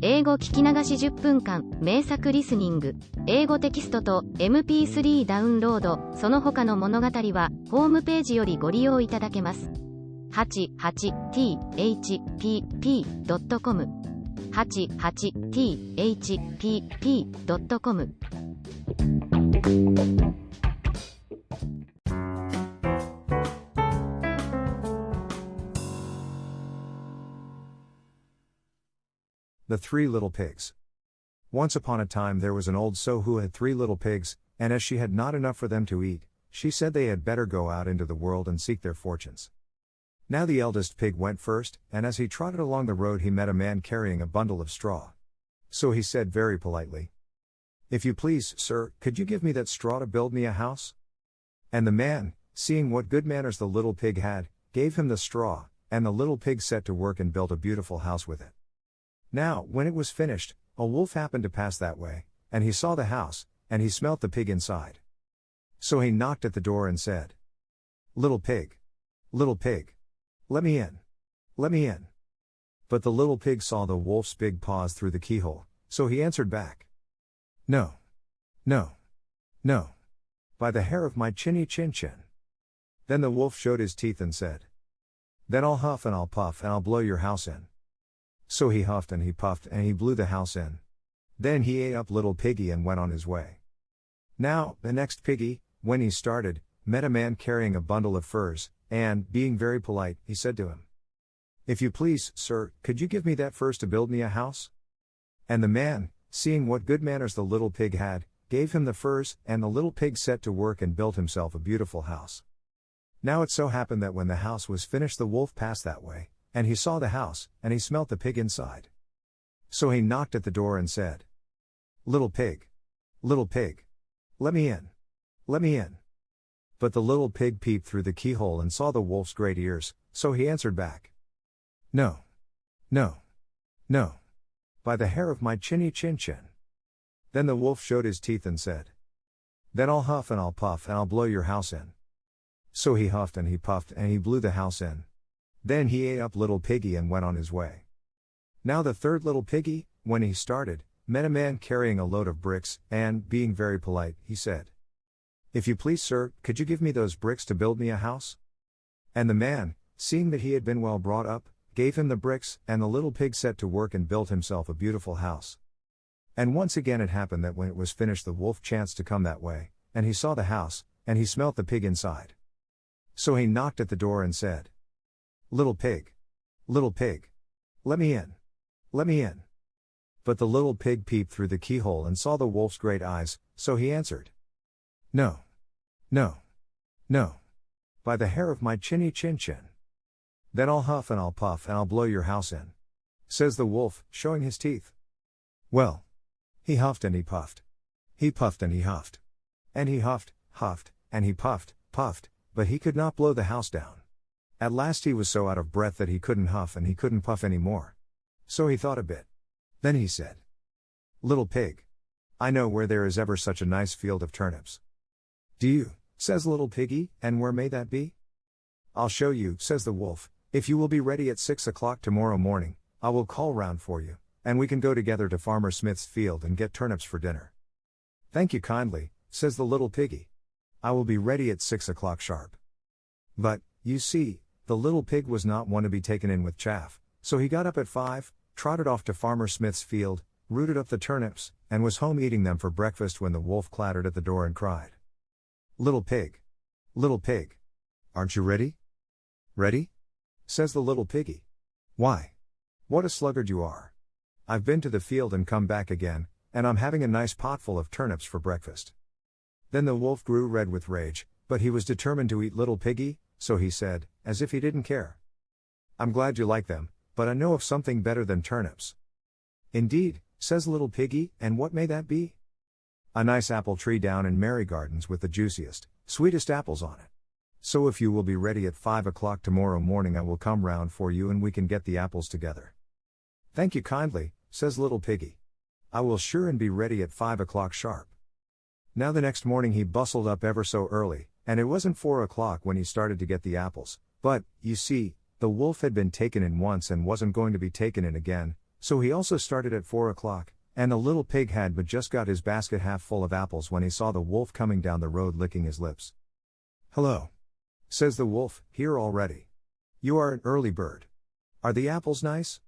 英語聞き流し10分間、名作リスニング、英語テキストと MP3 ダウンロード、その他の物語は、ホームページよりご利用いただけます。88thpp.com 88thpp.com The Three Little Pigs. Once upon a time there was an old sow who had 3 little pigs, and as she had not enough for them to eat, she said they had better go out into the world and seek their fortunes. Now the eldest pig went first, and as he trotted along the road he met a man carrying a bundle of straw. So he said very politely, "If you please, sir, could you give me that straw to build me a house?" And the man, seeing what good manners the little pig had, gave him the straw, and the little pig set to work and built a beautiful house with it. Now, when it was finished, a wolf happened to pass that way, and he saw the house, and he smelt the pig inside. So he knocked at the door and said, little pig, let me in, let me in." But the little pig saw the wolf's big paws through the keyhole, so he answered back, "No, no, no, by the hair of my chinny chin chin." Then the wolf showed his teeth and said, "Then I'll huff and I'll puff and I'll blow your house in." So he huffed and he puffed and he blew the house in. Then he ate up little piggy and went on his way. Now, the next piggy, when he started, met a man carrying a bundle of furs, and, being very polite, he said to him, "If you please, sir, could you give me that furs to build me a house?" And the man, seeing what good manners the little pig had, gave him the furs, and the little pig set to work and built himself a beautiful house. Now it so happened that when the house was finished the wolf passed that way, and he saw the house, and he smelt the pig inside. So he knocked at the door and said, little pig, let me in, let me in." But the little pig peeped through the keyhole and saw the wolf's great ears, so he answered back, "No, no, no, by the hair of my chinny chin chin." Then the wolf showed his teeth and said, "Then I'll huff and I'll puff and I'll blow your house in." So he huffed and he puffed and he blew the house in. Then he ate up little piggy and went on his way. Now the third little piggy, when he started, met a man carrying a load of bricks, and, being very polite, he said, "If you please, sir, could you give me those bricks to build me a house?" And the man, seeing that he had been well brought up, gave him the bricks, and the little pig set to work and built himself a beautiful house. And once again it happened that when it was finished the wolf chanced to come that way, and he saw the house, and he smelt the pig inside. So he knocked at the door and said, little pig, let me in, let me in." But the little pig peeped through the keyhole and saw the wolf's great eyes, so he answered, "No, no, no, by the hair of my chinny chin chin." "Then I'll huff and I'll puff and I'll blow your house in," says the wolf, showing his teeth. Well, he huffed and he puffed. He puffed and he huffed. And he huffed, and he puffed, but he could not blow the house down. At last he was so out of breath that he couldn't huff and he couldn't puff any more. So he thought a bit. Then he said, "Little pig, I know where there is ever such a nice field of turnips." "Do you?" says little piggy, "and where may that be?" "I'll show you," says the wolf. "If you will be ready at 6 o'clock tomorrow morning, I will call round for you, and we can go together to Farmer Smith's field and get turnips for dinner." "Thank you kindly," says the little piggy. "I will be ready at 6 o'clock sharp." But, you see, the little pig was not one to be taken in with chaff, so he got up at 5, trotted off to Farmer Smith's field, rooted up the turnips, and was home eating them for breakfast when the wolf clattered at the door and cried, little pig, aren't you ready?" "Ready?" says the little piggy. "Why? What a sluggard you are. I've been to the field and come back again, and I'm having a nice potful of turnips for breakfast." Then the wolf grew red with rage, but he was determined to eat little piggy, so he said, as if he didn't care, "I'm glad you like them, but I know of something better than turnips." "Indeed," says little piggy, "and what may that be?" "A nice apple tree down in Mary Gardens with the juiciest, sweetest apples on it. So if you will be ready at 5 o'clock tomorrow morning I will come round for you and we can get the apples together." "Thank you kindly," says little piggy. "I will sure and be ready at 5 o'clock sharp." Now the next morning he bustled up ever so early, and it wasn't 4 o'clock when he started to get the apples, but, you see, the wolf had been taken in once and wasn't going to be taken in again, So he also started at 4 o'clock, and the little pig had but just got his basket half full of apples when he saw the wolf coming down the road licking his lips. "Hello," says the wolf, "here already. You are an early bird. Are the apples nice?"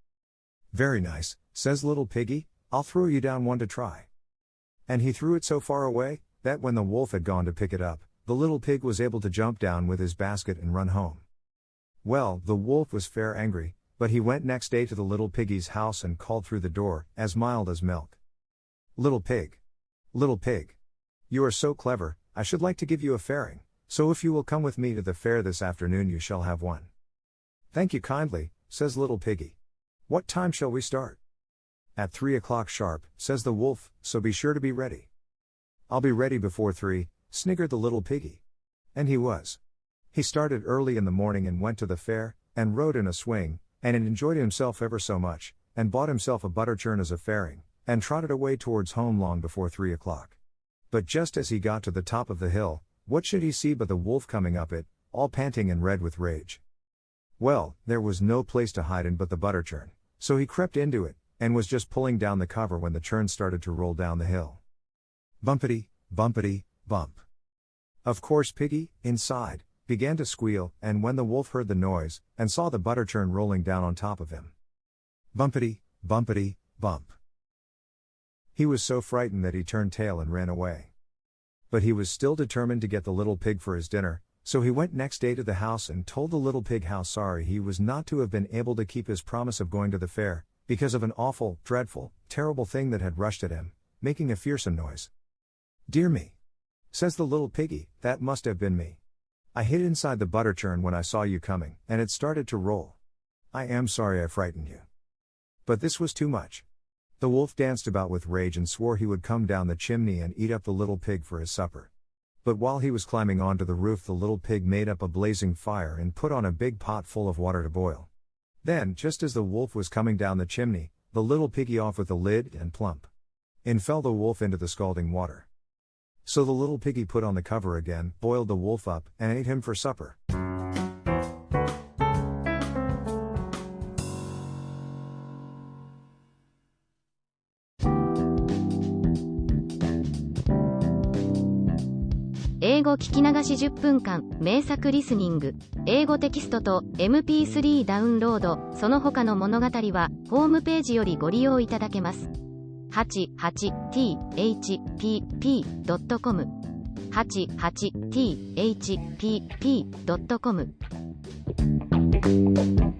"Very nice," says little piggy, "I'll throw you down one to try." And he threw it so far away, that when the wolf had gone to pick it up, the little pig was able to jump down with his basket and run home. Well, the wolf was fair angry, but he went next day to the little piggy's house and called through the door, as mild as milk. Little pig, you are so clever, I should like to give you a fairing, so if you will come with me to the fair this afternoon you shall have one." "Thank you kindly," says little piggy. "What time shall we start?" "At 3 o'clock sharp," says the wolf, "so be sure to be ready." "I'll be ready before 3, sniggered the little piggy. And he was. He started early in the morning and went to the fair, and rode in a swing, and enjoyed himself ever so much, and bought himself a butter churn as a fairing, and trotted away towards home long before 3 o'clock. But just as he got to the top of the hill, what should he see but the wolf coming up it, all panting and red with rage. Well, there was no place to hide in but the butter churn, so he crept into it, and was just pulling down the cover when the churn started to roll down the hill. Bumpity, bumpity, bump. Of course piggy, inside, began to squeal, and when the wolf heard the noise, and saw the butter churn rolling down on top of him. Bumpity, bumpity, bump. He was so frightened that he turned tail and ran away. But he was still determined to get the little pig for his dinner, so he went next day to the house and told the little pig how sorry he was not to have been able to keep his promise of going to the fair, because of an awful, dreadful, terrible thing that had rushed at him, making a fearsome noise. "Dear me," says the little piggy, "that must have been me. I hid inside the butter churn when I saw you coming, and it started to roll. I am sorry I frightened you. But this was too much." The wolf danced about with rage and swore he would come down the chimney and eat up the little pig for his supper. But while he was climbing onto the roof, the little pig made up a blazing fire and put on a big pot full of water to boil. Then, just as the wolf was coming down the chimney, the little piggy off with the lid, and plump! In fell the wolf into the scalding water. So the little piggy put on the cover again, boiled the wolf up, and ate him for supper.英語聞き流し10分間、名作リスニング、英語テキストと MP3 ダウンロード、その他の物語は、ホームページよりご利用いただけます。88thpp.com 88thpp.com